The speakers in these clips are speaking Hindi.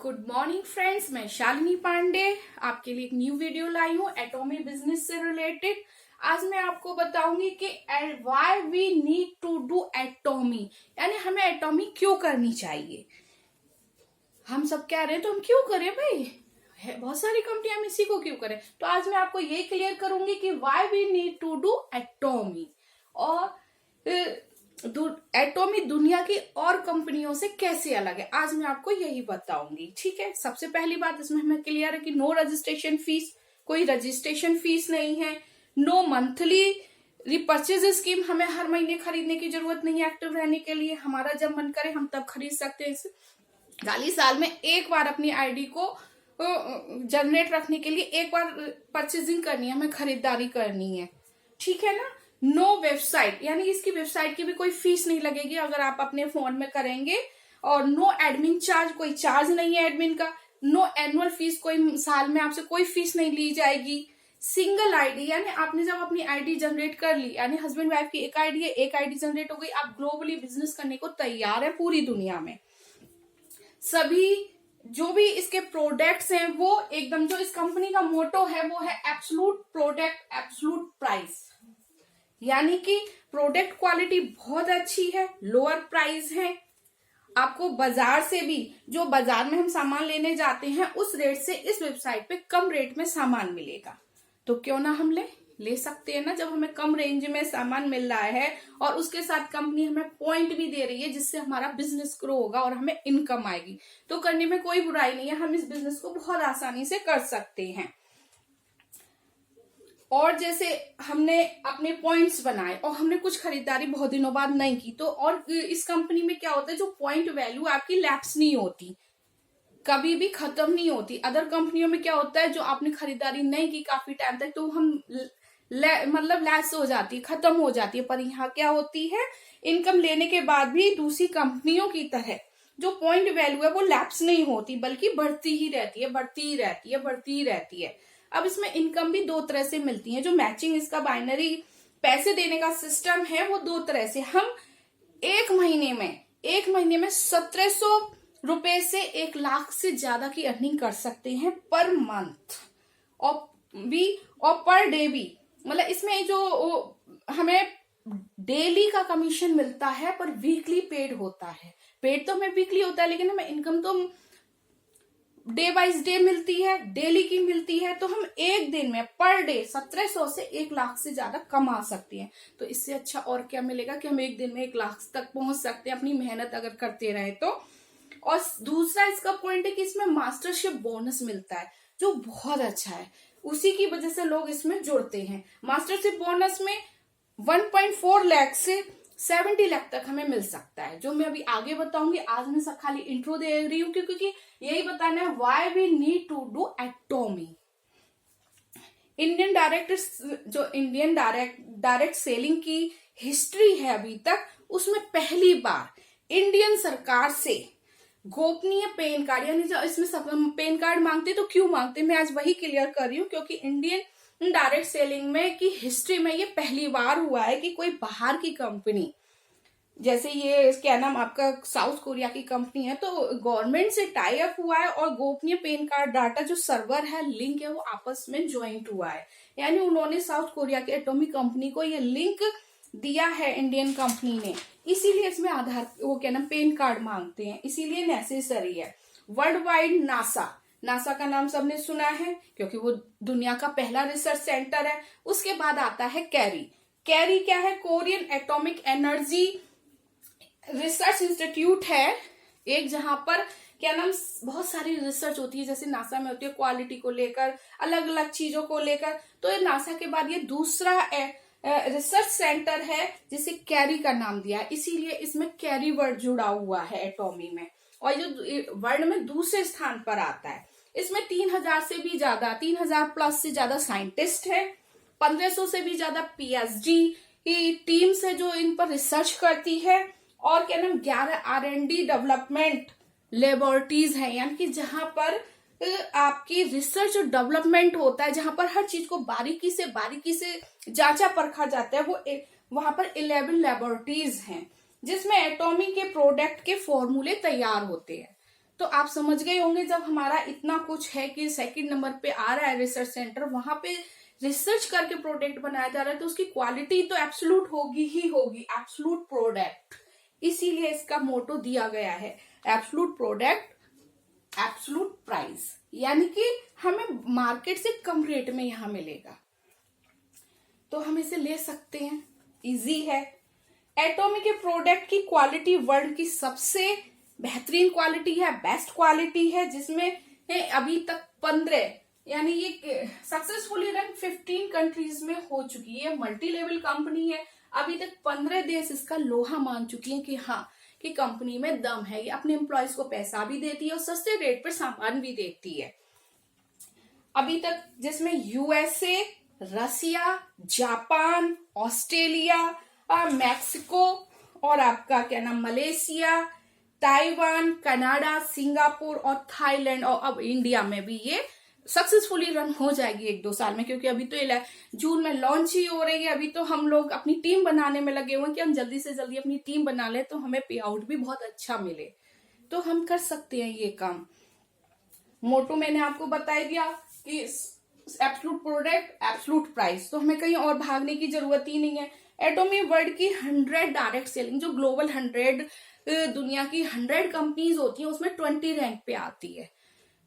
गुड मॉर्निंग फ्रेंड्स, मैं शालिनी पांडे आपके लिए एक न्यू वीडियो लाई हूँ एटॉमी बिजनेस से रिलेटेड। आज मैं आपको बताऊंगी कि why we need to do Atomy, यानी हमें एटॉमी क्यों करनी चाहिए। हम सब कह रहे हैं तो हम क्यों करें भाई, बहुत सारी कंपनियां हम इसी को क्यों करें। तो आज मैं आपको ये क्लियर करूंगी कि why we need to do Atomy और एटॉमी दुनिया की और कंपनियों से कैसे अलग है, आज मैं आपको यही बताऊंगी। ठीक है, सबसे पहली बात इसमें हमें क्लियर है कि नो रजिस्ट्रेशन फीस, कोई रजिस्ट्रेशन फीस नहीं है। नो मंथली रिपर्चेज स्कीम, हमें हर महीने खरीदने की जरूरत नहीं है एक्टिव रहने के लिए। हमारा जब मन करे हम तब खरीद सकते हैं इसे। खाली साल में एक बार अपनी आईडी को जनरेट रखने के लिए एक बार परचेजिंग करनी है, हमें खरीदारी करनी है। ठीक है ना। नो वेबसाइट, यानी इसकी वेबसाइट की भी कोई फीस नहीं लगेगी अगर आप अपने फोन में करेंगे। और नो एडमिन चार्ज, कोई चार्ज नहीं है एडमिन का। नो एनुअल फीस, कोई साल में आपसे कोई फीस नहीं ली जाएगी। सिंगल आईडी, यानी आपने जब अपनी आईडी जनरेट कर ली, यानी हस्बैंड वाइफ की एक आईडी है, एक आईडी जनरेट हो गई, आप ग्लोबली बिजनेस करने को तैयार है पूरी दुनिया में। सभी जो भी इसके प्रोडक्ट्स हैं वो एकदम, जो इस कंपनी का मोटो है वो है एब्सोल्यूट प्रोडक्ट एब्सोल्यूट प्राइस, यानी कि प्रोडक्ट क्वालिटी बहुत अच्छी है, लोअर प्राइस है। आपको बाजार से भी, जो बाजार में हम सामान लेने जाते हैं उस रेट से इस वेबसाइट पे कम रेट में सामान मिलेगा। तो क्यों ना हम ले सकते हैं ना, जब हमें कम रेंज में सामान मिल रहा है और उसके साथ कंपनी हमें पॉइंट भी दे रही है जिससे हमारा बिजनेस ग्रो होगा और हमें इनकम आएगी, तो करने में कोई बुराई नहीं है। हम इस बिजनेस को बहुत आसानी से कर सकते हैं। और जैसे हमने अपने पॉइंट्स बनाए और हमने कुछ खरीदारी बहुत दिनों बाद नहीं की, तो और इस कंपनी में क्या होता है, जो पॉइंट वैल्यू आपकी लैप्स नहीं होती, कभी भी खत्म नहीं होती। अदर कंपनियों में क्या होता है, जो आपने खरीदारी नहीं की काफी टाइम तक तो हम मतलब लैस हो जाती है, खत्म हो जाती है। पर यहाँ क्या होती है, इनकम लेने के बाद भी दूसरी कंपनियों की तरह जो पॉइंट वैल्यू है वो लैप्स नहीं होती, बल्कि बढ़ती ही रहती है, बढ़ती ही रहती है, बढ़ती ही रहती है। अब इसमें इनकम भी दो तरह से मिलती है। जो मैचिंग इसका बाइनरी पैसे देने का सिस्टम है वो दो तरह से, हम एक महीने में 1700 रुपए से 1 लाख से ज्यादा की अर्निंग कर सकते हैं पर मंथ और पर डे भी। मतलब इसमें जो हमें डेली का कमीशन मिलता है पर वीकली पेड होता है। पेड तो हमें वीकली होता है, लेकिन हमें इनकम तो डे वाइज डे मिलती है, डेली की मिलती है। तो हम एक दिन में पर डे 1700 से 1 लाख से ज्यादा कमा सकते हैं। तो इससे अच्छा और क्या मिलेगा कि हम एक दिन में 1 लाख तक पहुंच सकते हैं अपनी मेहनत अगर करते रहे तो। और दूसरा इसका पॉइंट है कि इसमें मास्टरशिप बोनस मिलता है जो बहुत अच्छा है, उसी की वजह से लोग इसमें जुड़ते हैं। मास्टरशिप बोनस में 1.4 लाख से 70 लाख तक हमें मिल सकता है, जो मैं अभी आगे बताऊंगी। आज मैं सब खाली इंट्रो दे रही हूँ क्योंकि यही बताना है why we need to do Atomy. Indian direct selling की हिस्ट्री है अभी तक, उसमें पहली बार इंडियन सरकार से गोपनीय पेन कार्ड, यानी जो इसमें सब पेन कार्ड मांगते तो क्यों मांगते, मैं आज वही क्लियर कर रही हूँ। क्योंकि इंडियन डायरेक्ट सेलिंग में की हिस्ट्री में ये पहली बार हुआ है कि कोई बाहर की कंपनी, जैसे ये क्या नाम आपका साउथ कोरिया की कंपनी है, तो गवर्नमेंट से टाई अप हुआ है और गोपनीय पेन कार्ड डाटा जो सर्वर है, लिंक है, वो आपस में ज्वाइंट हुआ है। यानी उन्होंने साउथ कोरिया की एटॉमिक कंपनी को ये लिंक दिया है इंडियन कंपनी ने, इसीलिए इसमें आधार वो क्या नाम पेन कार्ड मांगते हैं, इसीलिए नेसेसरी है। वर्ल्ड वाइड नासा का नाम सबने सुना है क्योंकि वो दुनिया का पहला रिसर्च सेंटर है। उसके बाद आता है कैरी क्या है, Korean atomic energy research institute है एक, जहां पर क्या नाम बहुत सारी रिसर्च होती है, जैसे नासा में होती है क्वालिटी को लेकर, अलग अलग चीजों को लेकर। तो ये नासा के बाद ये दूसरा रिसर्च सेंटर है जिसे कैरी का नाम दिया है, इसीलिए इसमें कैरी वर्ड जुड़ा हुआ है एटॉमी में, और जो वर्ल्ड में दूसरे स्थान पर आता है। इसमें 3000 से भी ज्यादा, 3000 प्लस से ज्यादा साइंटिस्ट है, 1500 से भी ज्यादा पीएचडी की टीम्स है जो इन पर रिसर्च करती है, और क्या नाम 11 R&D डेवलपमेंट लेबोरेटरीज है, यानी कि जहां पर आपकी रिसर्च और डेवलपमेंट होता है, जहां पर हर चीज को बारीकी से जांचा परखा जाता है। वहां पर 11 लेबोरेटरीज हैं जिसमें एटॉमी के प्रोडक्ट के फॉर्मूले तैयार होते हैं। तो आप समझ गए होंगे जब हमारा इतना कुछ है कि सेकंड नंबर पे आ रहा है रिसर्च सेंटर, वहां पे रिसर्च करके प्रोडक्ट बनाया जा रहा है, तो उसकी क्वालिटी तो एब्सोल्यूट होगी ही होगी, एब्सोल्यूट प्रोडक्ट। इसीलिए इसका मोटो दिया गया है एब्सोल्यूट प्रोडक्ट एब्सोल्यूट प्राइस, यानी कि हमें मार्केट से कम रेट में यहां मिलेगा, तो हम इसे ले सकते हैं, इजी है। एटॉमिक के प्रोडक्ट की क्वालिटी वर्ल्ड की सबसे बेहतरीन क्वालिटी है, बेस्ट क्वालिटी है, जिसमें अभी तक 15 यानी ये सक्सेसफुली रन 15 कंट्रीज में हो चुकी है। मल्टी लेवल कंपनी है, अभी तक 15 देश इसका लोहा मान चुकी हैं कि हाँ कि कंपनी में दम है, ये अपने एम्प्लॉयज को पैसा भी देती है और सस्ते रेट पर सामान भी देती है। अभी तक जिसमें यूएसए, रसिया, जापान, ऑस्ट्रेलिया, मैक्सिको और आपका क्या नाम मलेशिया, ताइवान, कनाडा, सिंगापुर और थाईलैंड, और अब इंडिया में भी ये सक्सेसफुली रन हो जाएगी 1-2 साल में, क्योंकि अभी तो ये जून में लॉन्च ही हो रही है। अभी तो हम लोग अपनी टीम बनाने में लगे हुए हैं कि हम जल्दी से जल्दी अपनी टीम बना ले तो हमें पे आउट भी बहुत अच्छा मिले, तो हम कर सकते हैं ये काम। मोटो मैंने आपको बता दिया कि एब्सोल्यूट प्रोडक्ट एब्सोल्यूट प्राइस, तो हमें कहीं और भागने की जरूरत ही नहीं है। एटॉमी वर्ल्ड की 100 डायरेक्ट सेलिंग, जो ग्लोबल 100 दुनिया की 100 कंपनीज होती है उसमें 20 रैंक पे आती है,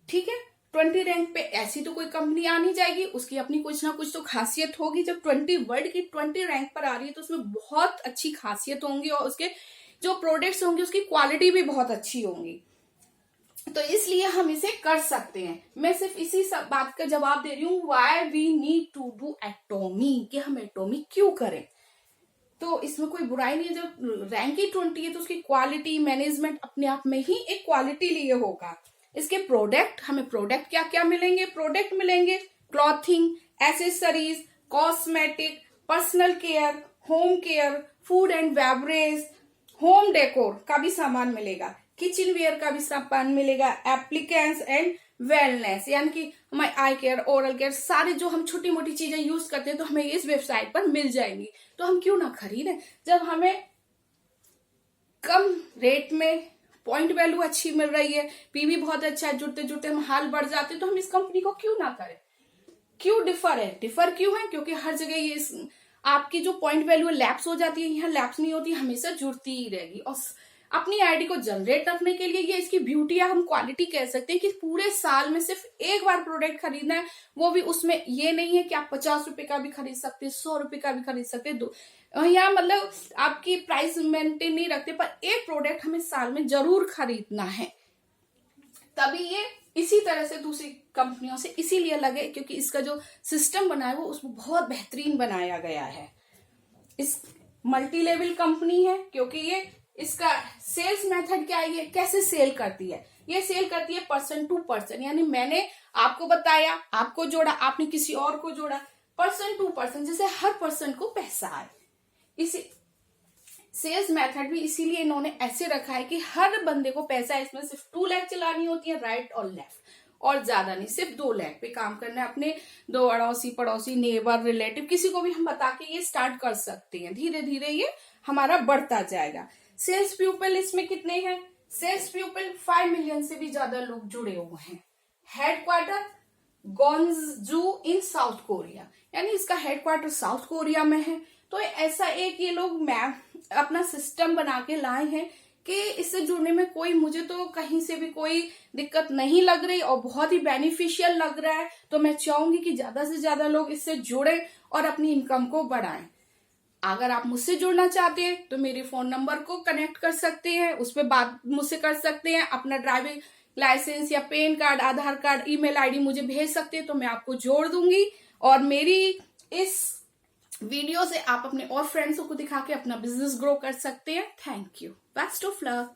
ठीक है। 20 रैंक पे ऐसी तो कोई कंपनी आ नहीं जाएगी, उसकी अपनी कुछ ना कुछ तो खासियत होगी। जब 20 वर्ल्ड की 20 रैंक पर आ रही है तो उसमें बहुत अच्छी खासियत होंगी और उसके जो प्रोडक्ट्स होंगे उसकी क्वालिटी भी बहुत अच्छी होंगी, तो इसलिए हम इसे कर सकते हैं। मैं सिर्फ इसी सब बात का जवाब दे रही हूँ, why we need to do Atomy, कि हम एटॉमी क्यों करें। तो इसमें कोई बुराई नहीं है, जब रैंक ही 20 है तो उसकी क्वालिटी मैनेजमेंट अपने आप में ही एक क्वालिटी लिए होगा। इसके प्रोडक्ट, हमें प्रोडक्ट क्या क्या मिलेंगे, प्रोडक्ट मिलेंगे clothing, accessories, cosmetic, personal care, home care, food and beverage, home decor का भी सामान मिलेगा, किचन वेयर का भी सामान मिलेगा, एप्लीकेंस एंड वेलनेस, यानी कि हमारे आई केयर, ओरल केयर, सारे जो हम छोटी मोटी चीजें यूज करते हैं तो हमें इस वेबसाइट पर मिल जाएंगी, तो हम क्यों ना खरीदें। जब हमें कम रेट में पॉइंट वैल्यू अच्छी मिल रही है, पीवी बहुत अच्छा है, जुड़ते जुड़ते हम हाल बढ़ जाते हैं, तो हम इस कंपनी को क्यों ना करें। क्यों डिफर है, डिफर क्यों है, क्योंकि हर जगह ये आपकी जो पॉइंट वैल्यू लैप्स हो जाती है, यहाँ लैप्स नहीं होती, हमेशा जुड़ती ही रहेगी। और अपनी आईडी को जनरेट रखने के लिए ये इसकी ब्यूटी है, हम क्वालिटी कह सकते हैं कि पूरे साल में सिर्फ एक बार प्रोडक्ट खरीदना है, वो भी उसमें ये नहीं है कि आप 50 रुपए का भी खरीद सकते हैं, 100 रुपए का भी खरीद सकते हैं, यहाँ मतलब आपकी प्राइस मेंटेन नहीं रखते, पर एक प्रोडक्ट हमें साल में जरूर खरीदना है, तभी ये इसी तरह से दूसरी कंपनियों से इसीलिए अलग है क्योंकि इसका जो सिस्टम बना है वो उसमें बहुत बेहतरीन बनाया गया है। इस मल्टी लेवल कंपनी है क्योंकि ये इसका सेल्स मेथड क्या है, ये कैसे सेल करती है, ये सेल करती है पर्सन टू पर्सन, यानी मैंने आपको बताया, आपको जोड़ा, आपने किसी और को जोड़ा, पर्सन टू पर्सन, जैसे हर पर्सन को पैसा आए। इसी सेल्स मेथड भी इसीलिए इन्होंने ऐसे रखा है कि हर बंदे को पैसा है, इसमें सिर्फ 2 लाख चलानी होती है, राइट और लेफ्ट, और ज्यादा नहीं, सिर्फ 2 लाख पे काम करना है। अपने 2 अड़ोसी पड़ोसी नेबर रिलेटिव किसी को भी हम बता के ये स्टार्ट कर सकते हैं, धीरे धीरे ये हमारा बढ़ता जाएगा। सेल्स पीपल इसमें कितने हैं, सेल्स पीपल 5 मिलियन से भी ज्यादा लोग जुड़े हुए हैं। हेडक्वार्टर गोंजू इन साउथ कोरिया, यानी इसका हेडक्वार्टर साउथ कोरिया में है। तो ऐसा एक ये लोग अपना सिस्टम बना के लाए हैं कि इससे जुड़ने में कोई, मुझे तो कहीं से भी कोई दिक्कत नहीं लग रही और बहुत ही बेनिफिशियल लग रहा है। तो मैं चाहूंगी कि ज्यादा से ज्यादा लोग इससे जुड़े और अपनी इनकम को बढ़ाएं। अगर आप मुझसे जुड़ना चाहते हैं तो मेरे फोन नंबर को कनेक्ट कर सकते हैं, उस पर बात मुझसे कर सकते हैं, अपना ड्राइविंग लाइसेंस या पैन कार्ड, आधार कार्ड, ईमेल आईडी मुझे भेज सकते हैं, तो मैं आपको जोड़ दूंगी। और मेरी इस वीडियो से आप अपने और फ्रेंड्सों को दिखा के अपना बिजनेस ग्रो कर सकते हैं। Thank you, best of luck.